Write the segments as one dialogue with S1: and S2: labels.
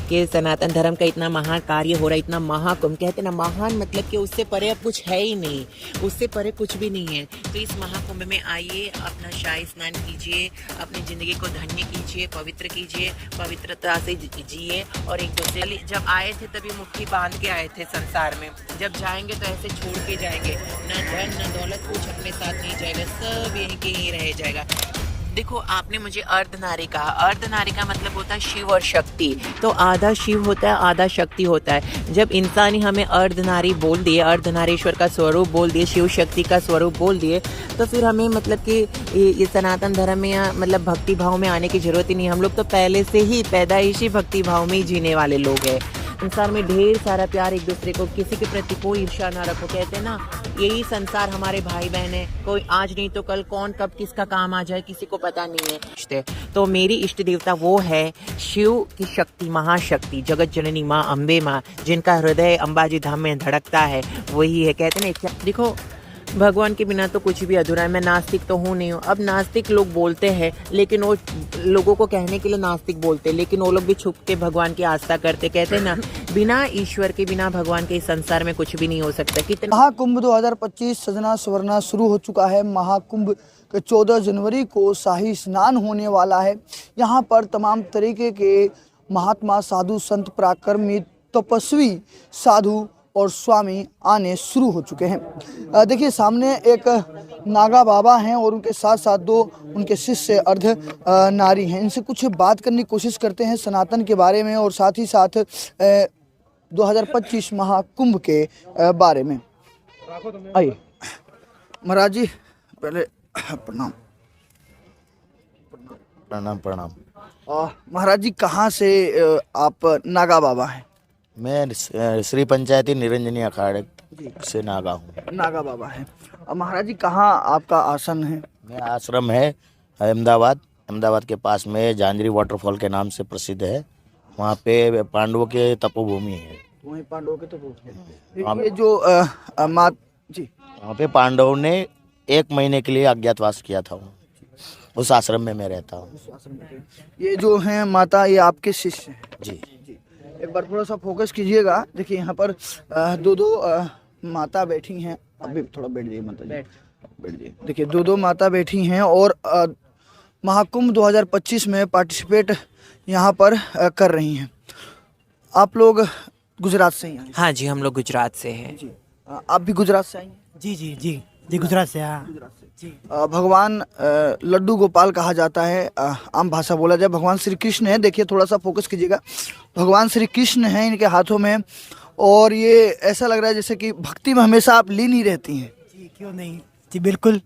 S1: कि सनातन धर्म का इतना महान कार्य हो रहा है, इतना महाकुंभ, कहते ना महान मतलब कि उससे परे अब कुछ है ही नहीं, उससे परे कुछ भी नहीं है। तो इस महाकुंभ में आइए, अपना शाही स्नान कीजिए, अपनी ज़िंदगी को धन्य कीजिए, पवित्र कीजिए, पवित्रता से जिए। और एक दूसरे जब आए थे तभी मुट्ठी बांध के आए थे संसार में, जब जाएंगे तो ऐसे छोड़ के जाएंगे, ना धन ना दौलत कुछ अपने साथ नहीं जाएगा, सब यहीं के यहीं रह जाएगा। देखो आपने मुझे अर्धनारी कहा, अर्धनारी का मतलब होता है शिव और शक्ति, तो आधा शिव होता है आधा शक्ति होता है। जब इंसान ही हमें अर्धनारी बोल दिए, अर्धनारीश्वर का स्वरूप बोल दिए, शिव शक्ति का स्वरूप बोल दिए, तो फिर हमें मतलब कि ये सनातन धर्म में या मतलब भक्ति भाव में आने की जरूरत ही नहीं। हम लोग तो पहले से ही पैदाइशी भक्ति भाव में ही जीने वाले लोग हैं। संसार में ढेर सारा प्यार, एक दूसरे को किसी के प्रति कोई ईर्ष्या ना रखो। कहते हैं ना, यही संसार हमारे भाई बहन है, कोई आज नहीं तो कल कौन कब किसका काम आ जाए किसी को पता नहीं है। तो मेरी इष्ट देवता वो है शिव की शक्ति, महाशक्ति, जगत जननी माँ अम्बे माँ, जिनका हृदय अंबाजी धाम में धड़कता है, वही है। कहते हैं ना, देखो भगवान के बिना तो कुछ भी अधूरा है। मैं नास्तिक तो हूँ नहीं हूँ। अब नास्तिक लोग बोलते हैं, लेकिन वो लोगों को कहने के लिए नास्तिक बोलते हैं, लेकिन वो लोग भी छुप के भगवान की आस्था करते। कहते हैं ना, बिना ईश्वर के, बिना भगवान के इस संसार में कुछ भी नहीं हो सकता। कितना
S2: महाकुंभ 2025 सजना सवरना शुरू हो चुका है। महाकुंभ के 14 जनवरी को शाही स्नान होने वाला है। यहाँ पर तमाम तरीके के महात्मा, साधु, संत, पराक्रमी, तपस्वी, साधु और स्वामी आने शुरू हो चुके हैं। देखिए सामने एक नागा बाबा हैं और उनके साथ साथ दो उनके शिष्य अर्ध नारी हैं। इनसे कुछ बात करने की कोशिश करते हैं सनातन के बारे में और साथ ही साथ 2025 महाकुंभ के बारे में। आइए महाराज जी, पहले प्रणाम।
S3: प्रणाम प्रणाम।
S2: महाराज जी, कहाँ से आप नागा बाबा हैं?
S3: मैं श्री पंचायती निरंजनी अखाड़े से नागा हूँ।
S2: नागा बाबा हैं। महाराज जी, कहाँ आपका आसन है?
S3: मेरा आश्रम है अहमदाबाद के पास में जांजरी वाटरफॉल के नाम से प्रसिद्ध है। वहाँ पे पांडवों के तपोभूमि है।
S2: वहीं पांडवों के तपोभूमि। ये जो मात जी,
S3: वहाँ पे पांडवों ने 1 महीने के लिए अज्ञातवास किया था। उस आश्रम में मैं रहता हूँ।
S2: ये जो हैं माता, ये आपके शिष्य हैं?
S3: जी।
S2: एक बार थोड़ा सा फोकस कीजिएगा। देखिए यहाँ पर दो माता बैठी हैं। अभी थोड़ा बैठ जाइए माता जी, बैठ जाइए। देखिए दो माता बैठी हैं और महाकुंभ 2025 में पार्टिसिपेट यहाँ पर कर रही हैं। आप लोग गुजरात से ही हैं?
S1: हाँ जी, हम लोग गुजरात से हैं
S2: जी। आप भी गुजरात से आई हैं?
S4: जी गुजरात से। हाँ जी।
S2: भगवान लड्डू गोपाल कहा जाता है, आम भाषा बोला जाए। भगवान श्री कृष्ण है। देखिए थोड़ा सा फोकस कीजिएगा। भगवान श्री कृष्ण है इनके हाथों में और ये ऐसा लग रहा है जैसे कि भक्ति में हमेशा आप लीन ही रहती हैं।
S4: जी क्यों नहीं, जी बिल्कुल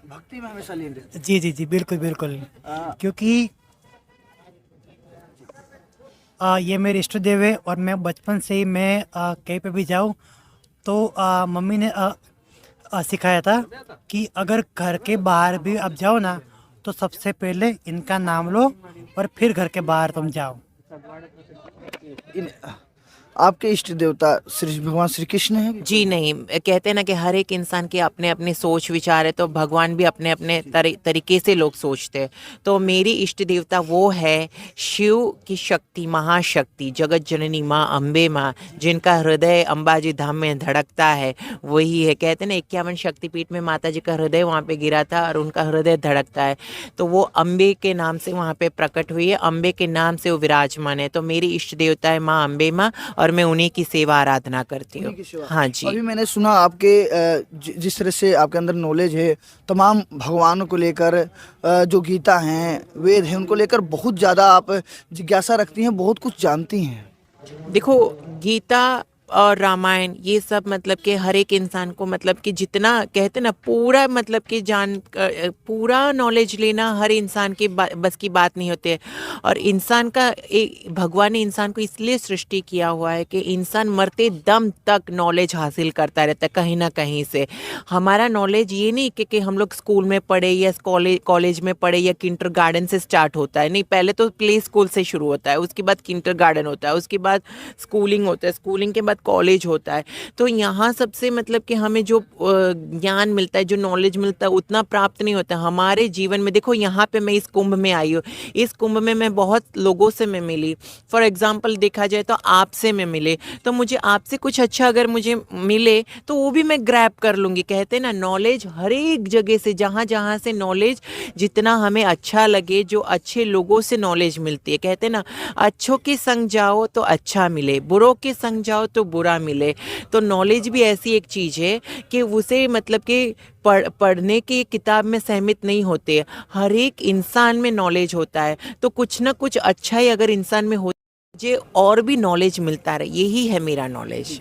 S2: भक्ति में हमेशा लीन रहती हैं।
S4: जी बिल्कुल क्योंकि ये मेरे इष्ट देव है और मैं बचपन से ही मैं कहीं पे भी जाऊँ तो मम्मी ने सिखाया था कि अगर घर के बाहर भी आप जाओ ना तो सबसे पहले इनका नाम लो और फिर घर के बाहर तुम जाओ।
S2: आपके इष्ट देवता श्री भगवान श्री कृष्ण है?
S1: जी नहीं, कहते हैं ना कि हर एक इंसान के अपने अपने सोच विचार है, तो भगवान भी अपने अपने तरीके से लोग सोचते हैं। तो मेरी इष्ट देवता वो है शिव की शक्ति, महाशक्ति, जगत जननी माँ अम्बे माँ, जिनका हृदय अंबाजी धाम में धड़कता है, वही है। कहते हैं ना 51 शक्तिपीठ में माता जी का हृदय वहाँ पे गिरा था और उनका हृदय धड़कता है, तो वो अम्बे के नाम से वहाँ पे प्रकट हुई है, अम्बे के नाम से वो विराजमान है। तो मेरी इष्ट देवता है माँ अम्बे माँ और मैं उन्हीं की सेवा आराधना करती हूँ। हाँ जी।
S2: अभी मैंने सुना आपके जिस तरह से आपके अंदर नॉलेज है तमाम भगवानों को लेकर, जो गीता हैं, वेद हैं, उनको लेकर बहुत ज़्यादा आप जिज्ञासा रखती हैं, बहुत कुछ जानती हैं।
S1: देखो गीता और रामायण ये सब मतलब कि हर एक इंसान को मतलब कि जितना कहते ना पूरा मतलब कि पूरा नॉलेज लेना हर इंसान के बस की बात नहीं होती है। और इंसान का भगवान ने इंसान को इसलिए सृष्टि किया हुआ है कि इंसान मरते दम तक नॉलेज हासिल करता रहता है कहीं ना कहीं से। हमारा नॉलेज ये नहीं कि हम लोग स्कूल में पढ़े या कॉलेज में पढ़े या किंडर गार्डन से स्टार्ट होता है, नहीं, पहले तो प्ले स्कूल से शुरू होता है, उसके बाद किंडर गार्डन होता है, उसके बाद स्कूलिंग होता है, स्कूलिंग के बाद बाद कॉलेज होता है। तो यहाँ सबसे मतलब कि हमें जो ज्ञान मिलता है, जो नॉलेज मिलता है, उतना प्राप्त नहीं होता हमारे जीवन में। देखो यहाँ पे मैं इस कुंभ में आई हूँ, इस कुंभ में मैं बहुत लोगों से मैं मिली। फॉर एग्जाम्पल देखा जाए तो आपसे मैं मिले, तो मुझे आपसे कुछ अच्छा अगर मुझे मिले तो वो भी मैं ग्रैब कर लूँगी। कहते हैं ना, नॉलेज हर एक जगह से, जहाँ जहाँ से नॉलेज जितना हमें अच्छा लगे, जो अच्छे लोगों से नॉलेज मिलती है। कहते हैं ना, अच्छों के संग जाओ तो अच्छा मिले, बुरों के संग जाओ तो बुरा मिले। तो नॉलेज भी ऐसी एक चीज़ है कि उसे मतलब कि पढ़ने की किताब में सहमित नहीं होते, हर एक इंसान में नॉलेज होता है। तो कुछ ना कुछ अच्छा ही अगर इंसान में हो, मुझे और भी नॉलेज मिलता रहे, यही है मेरा नॉलेज।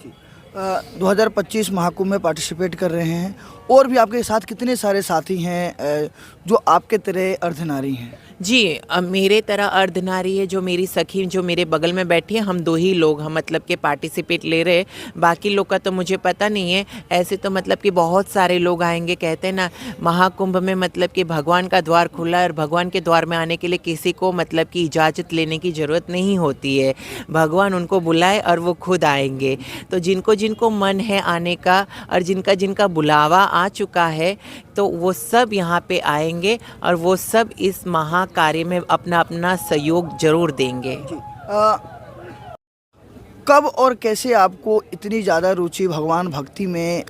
S2: 2025 महाकुंभ में पार्टिसिपेट कर रहे हैं, और भी आपके साथ कितने सारे साथी हैं जो आपके तरह अर्धनारी हैं?
S1: जी, मेरे तरह अर्धनारी है जो मेरी सखी जो मेरे बगल में बैठी है, हम 2 ही लोग हम मतलब के पार्टिसिपेट ले रहे। बाकी लोग का तो मुझे पता नहीं है। ऐसे तो मतलब कि बहुत सारे लोग आएंगे। कहते हैं ना, महाकुंभ में मतलब कि भगवान का द्वार खुला है, और भगवान के द्वार में आने के लिए किसी को मतलब कि इजाज़त लेने की ज़रूरत नहीं होती है। भगवान उनको बुलाए और वो खुद आएंगे। तो जिनको जिनको मन है आने का, और जिनका जिनका बुलावा आ चुका है, तो वो सब यहाँ पे आएंगे, और वो सब इस कार्य में अपना अपना सहयोग जरूर देंगे।
S2: कब और कैसे आपको इतनी ज़्यादा रुचि भगवान भक्ति में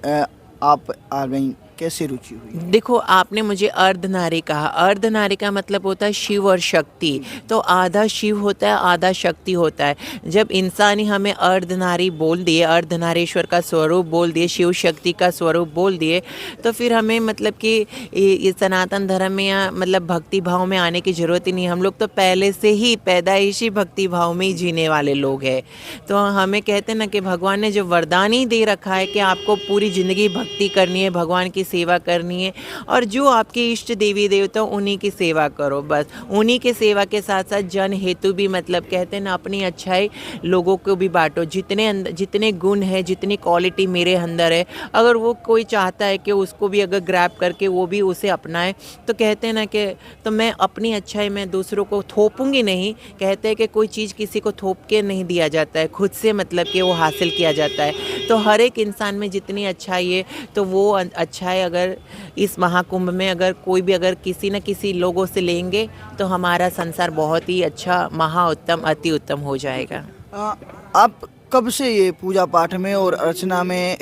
S2: आप आ गई, कैसे रुचि हुई?
S1: देखो, आपने मुझे अर्धनारी कहा। अर्धनारी का मतलब होता है शिव और शक्ति। तो आधा शिव होता है, आधा शक्ति होता है। जब इंसान ही हमें अर्धनारी बोल दिए, अर्धनारीश्वर का स्वरूप बोल दिए, शिव शक्ति का स्वरूप बोल दिए, तो फिर हमें मतलब कि इस सनातन धर्म में या मतलब भक्ति भाव में आने की ज़रूरत ही नहीं। हम लोग तो पहले से ही पैदाइशी भक्ति भाव में ही जीने वाले लोग हैं। तो हमें कहते हैं ना कि भगवान ने जो वरदान ही दे रखा है कि आपको पूरी ज़िंदगी भक्ति करनी है, भगवान की सेवा करनी है, और जो आपके इष्ट देवी देवता उन्हीं की सेवा करो। बस उन्हीं के सेवा के साथ साथ जन हेतु भी मतलब कहते हैं ना, अपनी अच्छाई लोगों को भी बांटो। जितने गुण है, जितनी क्वालिटी मेरे अंदर है, अगर वो कोई चाहता है कि उसको भी अगर ग्रैब करके वो भी उसे अपनाए, तो कहते हैं ना कि तो मैं अपनी अच्छाई में दूसरों को थोपूंगी नहीं। कहते हैं कि कोई चीज़ किसी को थोप के नहीं दिया जाता है, खुद से मतलब कि वो हासिल किया जाता है। तो हर एक इंसान में जितनी अच्छाई है, तो वो अच्छाई अगर इस महाकुंभ में अगर कोई भी अगर किसी न किसी लोगों से लेंगे, तो हमारा संसार बहुत ही अच्छा, महा उत्तम, अति उत्तम हो जाएगा।
S2: आप कब से ये पूजा पाठ में और अर्चना में,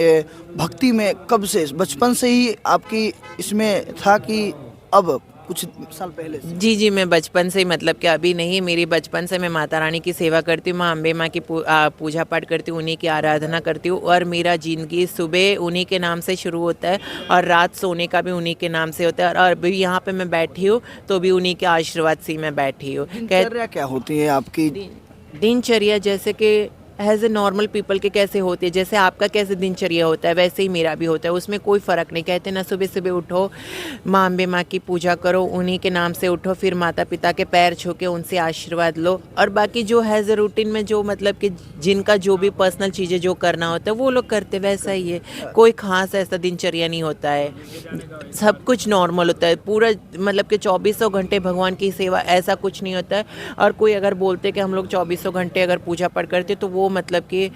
S2: भक्ति में कब से, बचपन से ही आपकी इसमें था कि अब कुछ साल पहले से?
S1: जी, मैं बचपन से ही मतलब कि अभी नहीं, मेरी बचपन से मैं माता रानी की सेवा करती हूँ, माँ अम्बे माँ की पूजा पाठ करती हूँ, उन्हीं की आराधना करती हूँ। और मेरा ज़िंदगी सुबह उन्हीं के नाम से शुरू होता है, और रात सोने का भी उन्हीं के नाम से होता है। और अभी यहाँ पे मैं बैठी हूँ तो भी उन्हीं के आशीर्वाद से मैं बैठी हूँ।
S2: दिनचर्या क्या होती है आपकी?
S1: दिनचर्या जैसे कि एज ए नॉर्मल पीपल के कैसे होते हैं, जैसे आपका कैसे दिनचर्या होता है वैसे ही मेरा भी होता है, उसमें कोई फ़र्क नहीं। कहते ना, सुबह सुबह उठो, माँ अम्बे माँ की पूजा करो, उन्हीं के नाम से उठो, फिर माता पिता के पैर छू के उनसे आशीर्वाद लो, और बाकी जो है रूटीन में जो मतलब कि जिनका जो भी पर्सनल चीज़ें जो करना होता है वो लोग करते, वैसा ही है। कोई ख़ास ऐसा दिनचर्या नहीं होता है, सब कुछ नॉर्मल होता है। पूरा मतलब कि 2400 घंटे भगवान की सेवा, ऐसा कुछ नहीं होता है। और कोई अगर बोलते कि हम लोग 2400 घंटे अगर पूजा पाठ करते, तो वो मतलब कि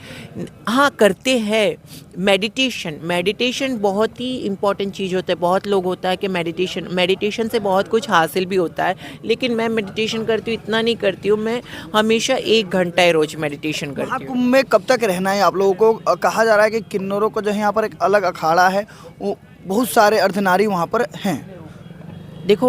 S1: हाँ करते हैं। मेडिटेशन बहुत ही इम्पॉर्टेंट चीज़ होता है। बहुत लोग होता है कि मेडिटेशन से बहुत कुछ हासिल भी होता है, लेकिन मैं मेडिटेशन करती हूँ इतना नहीं करती हूँ। मैं हमेशा 1 घंटा रोज मेडिटेशन करती हूँ।
S2: महाकुंभ में कब तक रहना है आप लोगों को? कहा जा रहा है कि किन्नरों को जो है यहाँ पर एक अलग अखाड़ा है, वो बहुत सारे अर्धनारी वहाँ पर हैं।
S1: देखो,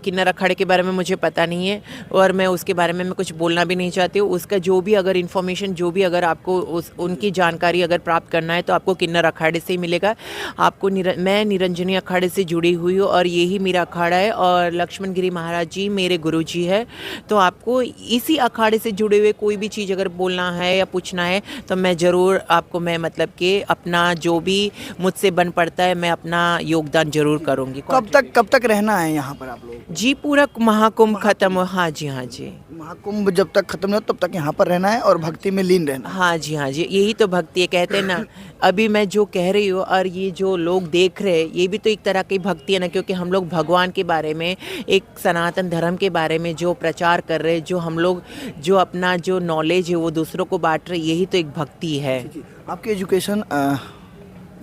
S1: किन्नर अखाड़े के बारे में मुझे पता नहीं है, और मैं उसके बारे में मैं कुछ बोलना भी नहीं चाहती हूँ। उसका जो भी अगर इन्फॉर्मेशन, जो भी अगर आपको उनकी जानकारी अगर प्राप्त करना है, तो आपको किन्नर अखाड़े से ही मिलेगा। आपको मैं निरंजनी अखाड़े से जुड़ी हुई हूँ, और यही मेरा अखाड़ा है, और लक्ष्मण गिरी महाराज जी मेरे गुरु जी है। तो आपको इसी अखाड़े से जुड़े हुए कोई भी चीज़ अगर बोलना है या पूछना है, तो मैं ज़रूर आपको, मैं मतलब कि अपना जो भी मुझसे बन पड़ता है, मैं अपना योगदान ज़रूर करूँगी।
S2: कब तक रहना रहना है यहाँ पर आप लोग?
S1: जी पूरा महाकुंभ खत्म हो, हाँ जी हाँ जी,
S2: महाकुंभ जब तक खत्म नहीं हो तब तक यहाँ पर रहना है और भक्ति में लीन रहना है।
S1: हाँ जी हाँ जी, यही तो भक्ति है। कहते हैं ना, अभी मैं जो कह रही हूँ और ये जो लोग देख रहे हैं, ये भी तो एक तरह की भक्ति है ना, क्योंकि हम लोग भगवान के बारे में, एक सनातन धर्म के बारे में जो प्रचार कर रहे हैं, जो हम लोग जो अपना जो नॉलेज है वो दूसरों को बांट रहे, यही तो एक भक्ति है।
S2: आपकी एजुकेशन?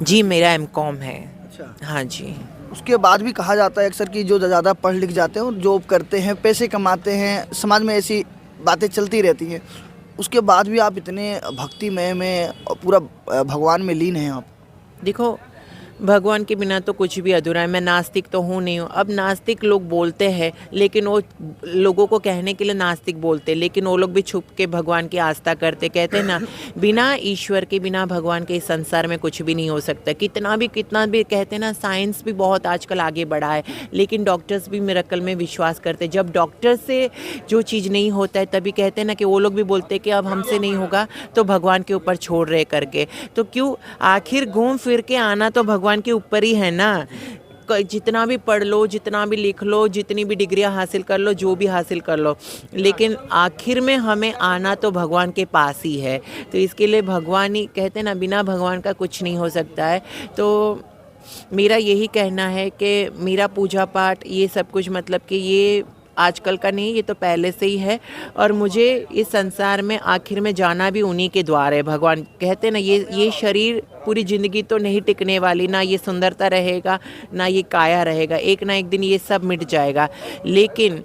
S1: जी मेरा एमकॉम है।
S2: अच्छा।
S1: हाँ जी।
S2: उसके बाद भी कहा जाता है अक्सर कि जो ज़्यादा पढ़ लिख जाते हैं और जॉब करते हैं, पैसे कमाते हैं, समाज में ऐसी बातें चलती रहती हैं, उसके बाद भी आप इतने भक्तिमय में पूरा भगवान में लीन हैं आप।
S1: देखो, भगवान के बिना तो कुछ भी अधूरा है। मैं नास्तिक तो हूँ नहीं हूँ। अब नास्तिक लोग बोलते हैं, लेकिन वो लोगों को कहने के लिए नास्तिक बोलते हैं, लेकिन वो लोग भी छुप के भगवान की आस्था करते। कहते हैं ना, बिना ईश्वर के, बिना भगवान के इस संसार में कुछ भी नहीं हो सकता। कितना भी कहते हैं ना, साइंस भी बहुत आजकल आगे बढ़ा है, लेकिन डॉक्टर्स भी मिरेकल में विश्वास करते हैं। जब डॉक्टर से जो चीज़ नहीं होता है, तभी कहते हैं ना कि वो लोग भी बोलते हैं कि अब हमसे नहीं होगा तो भगवान के ऊपर छोड़ रहे करके। तो क्यों, आखिर घूम फिर के आना तो भगवान के ऊपर ही है ना। जितना भी पढ़ लो, जितना भी लिख लो, जितनी भी डिग्रियां हासिल कर लो, जो भी हासिल कर लो, लेकिन आखिर में हमें आना तो भगवान के पास ही है। तो इसके लिए भगवान ही, कहते हैं ना, बिना भगवान का कुछ नहीं हो सकता है। तो मेरा यही कहना है कि मेरा पूजा पाठ ये सब कुछ, मतलब कि ये आजकल का नहीं, ये तो पहले से ही है। और मुझे इस संसार में आखिर में जाना भी उन्हीं के द्वार है। भगवान कहते हैं ना, ये शरीर पूरी ज़िंदगी तो नहीं टिकने वाली, ना ये सुंदरता रहेगा, ना ये काया रहेगा। एक ना एक दिन ये सब मिट जाएगा, लेकिन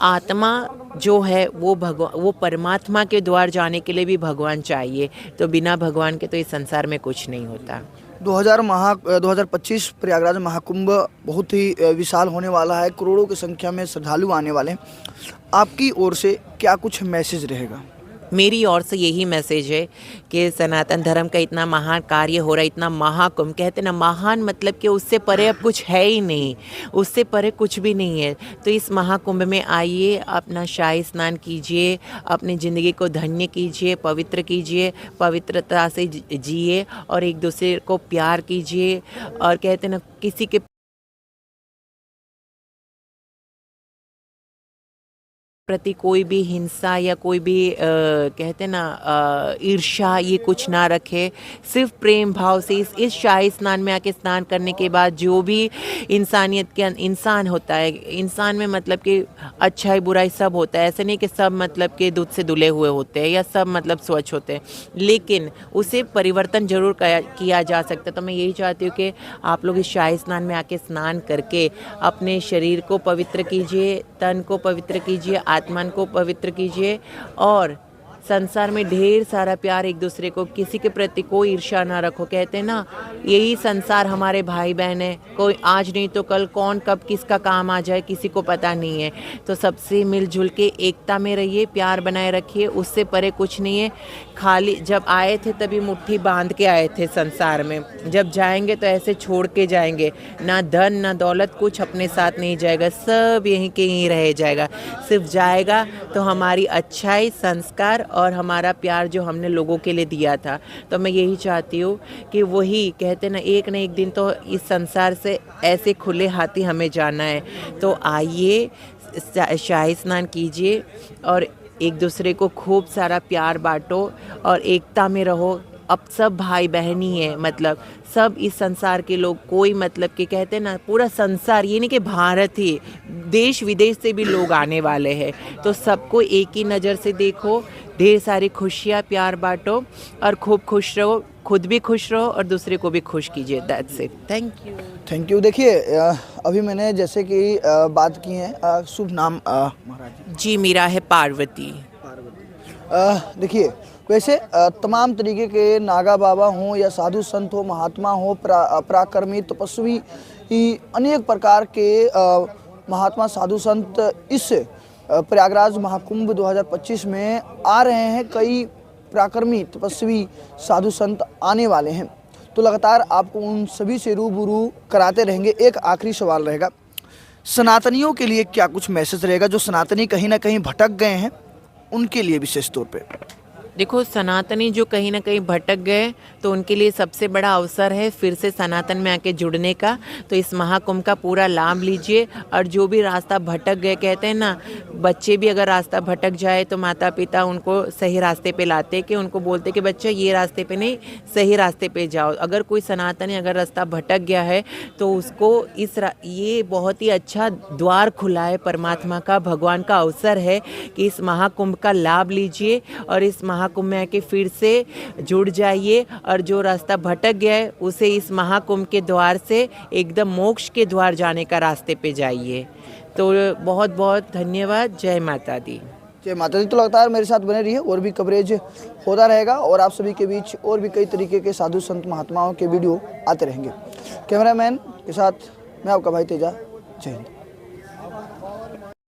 S1: आत्मा जो है वो परमात्मा के द्वार जाने के लिए भी भगवान चाहिए। तो बिना भगवान के तो इस संसार में कुछ नहीं होता।
S2: 2025 प्रयागराज महाकुंभ बहुत ही विशाल होने वाला है, करोड़ों की संख्या में श्रद्धालु आने वाले हैं। आपकी ओर से क्या कुछ मैसेज रहेगा?
S1: मेरी ओर से यही मैसेज है कि सनातन धर्म का इतना महान कार्य हो रहा है, इतना महाकुंभ, कहते हैं ना, महान मतलब कि उससे परे अब कुछ है ही नहीं, उससे परे कुछ भी नहीं है। तो इस महाकुंभ में आइए, अपना शाही स्नान कीजिए, अपनी ज़िंदगी को धन्य कीजिए, पवित्र कीजिए, पवित्रता से जिए और एक दूसरे को प्यार कीजिए। और कहते हैं ना, किसी के प्रति कोई भी हिंसा या कोई भी कहते हैं ना ईर्ष्या, ये कुछ ना रखे। सिर्फ प्रेम भाव से इस शाही स्नान में आके स्नान करने के बाद जो भी इंसानियत के इंसान होता है, इंसान में मतलब कि अच्छाई बुराई सब होता है। ऐसे नहीं कि सब मतलब कि दूध से धुले हुए होते हैं या सब मतलब स्वच्छ होते हैं, लेकिन उसे परिवर्तन जरूर किया जा सकता है। तो मैं यही चाहती हूँ कि आप लोग इस शाही स्नान में आके स्नान करके अपने शरीर को पवित्र कीजिए, तन को पवित्र कीजिए, आत्मा को पवित्र कीजिए और संसार में ढेर सारा प्यार, एक दूसरे को, किसी के प्रति कोई ईर्ष्या ना रखो। कहते हैं ना, यही संसार हमारे भाई बहन है, कोई आज नहीं तो कल कौन कब किसका काम आ जाए किसी को पता नहीं है। तो सबसे मिलजुल के एकता में रहिए, प्यार बनाए रखिए, उससे परे कुछ नहीं है। खाली जब आए थे तभी मुट्ठी बांध के आए थे संसार में, जब जाएंगे तो ऐसे छोड़ के जाएंगे, ना धन ना दौलत कुछ अपने साथ नहीं जाएगा, सब यहीं के यहीं रह जाएगा। सिर्फ जाएगा तो हमारी अच्छाई, संस्कार और हमारा प्यार जो हमने लोगों के लिए दिया था। तो मैं यही चाहती हूँ कि वही कहते ना, एक न एक दिन तो इस संसार से ऐसे खुले हाथी हमें जाना है। तो आइए, शाही स्नान कीजिए और एक दूसरे को खूब सारा प्यार बांटो और एकता में रहो। अब सब भाई बहन ही है, मतलब सब इस संसार के लोग, कोई मतलब कि कहते हैं ना, पूरा संसार, ये नहीं कि भारत ही, देश विदेश से भी लोग आने वाले हैं। तो सबको एक ही नज़र से देखो, ढेर सारी खुशियाँ, प्यार बांटो और खूब खुश रहो, खुद भी खुश रहो और दूसरे को भी खुश कीजिए। That's it. Thank you.
S2: देखिए, अभी मैंने जैसे कि बात की है, शुभ नाम महाराज
S1: जी मेरा है पार्वती।
S2: देखिए, वैसे तमाम तरीके के नागा बाबा हों या साधु संत हो, महात्मा हो, पराक्रमी तपस्वी, अनेक प्रकार के महात्मा साधु संत इस प्रयागराज महाकुंभ 2025 में आ रहे हैं। कई पराक्रमी तपस्वी साधु संत आने वाले हैं, तो लगातार आपको उन सभी से रूबरू कराते रहेंगे। एक आखिरी सवाल रहेगा, सनातनियों के लिए क्या कुछ मैसेज रहेगा, जो सनातनी कहीं ना कहीं भटक गए हैं, उनके लिए विशेष तौर पे?
S1: देखो, सनातनी जो कहीं ना कहीं भटक गए तो उनके लिए सबसे बड़ा अवसर है फिर से सनातन में आके जुड़ने का। तो इस महाकुंभ का पूरा लाभ लीजिए। और जो भी रास्ता भटक गए, कहते हैं ना, बच्चे भी अगर रास्ता भटक जाए तो माता पिता उनको सही रास्ते पे लाते, कि उनको बोलते कि बच्चा ये रास्ते पे नहीं, सही रास्ते पे जाओ। अगर कोई सनातनी अगर रास्ता भटक गया है तो उसको ये बहुत ही अच्छा द्वार खुला है परमात्मा का, भगवान का अवसर है कि इस महाकुंभ का लाभ लीजिए और इस महाकुंभ में आके फिर से जुड़ जाइए। और जो रास्ता भटक गया है उसे इस महाकुंभ के द्वार से एकदम मोक्ष के द्वार जाने का रास्ते पे जाइए। तो बहुत बहुत धन्यवाद। जय माता दी।
S2: जय माता दी। तो लगातार मेरे साथ बने रहिए, और भी कवरेज होता रहेगा और आप सभी के बीच और भी कई तरीके के साधु संत महात्माओं के वीडियो आते रहेंगे। कैमरामैन के साथ मैं आपका भाई तेजा। जय हिंद।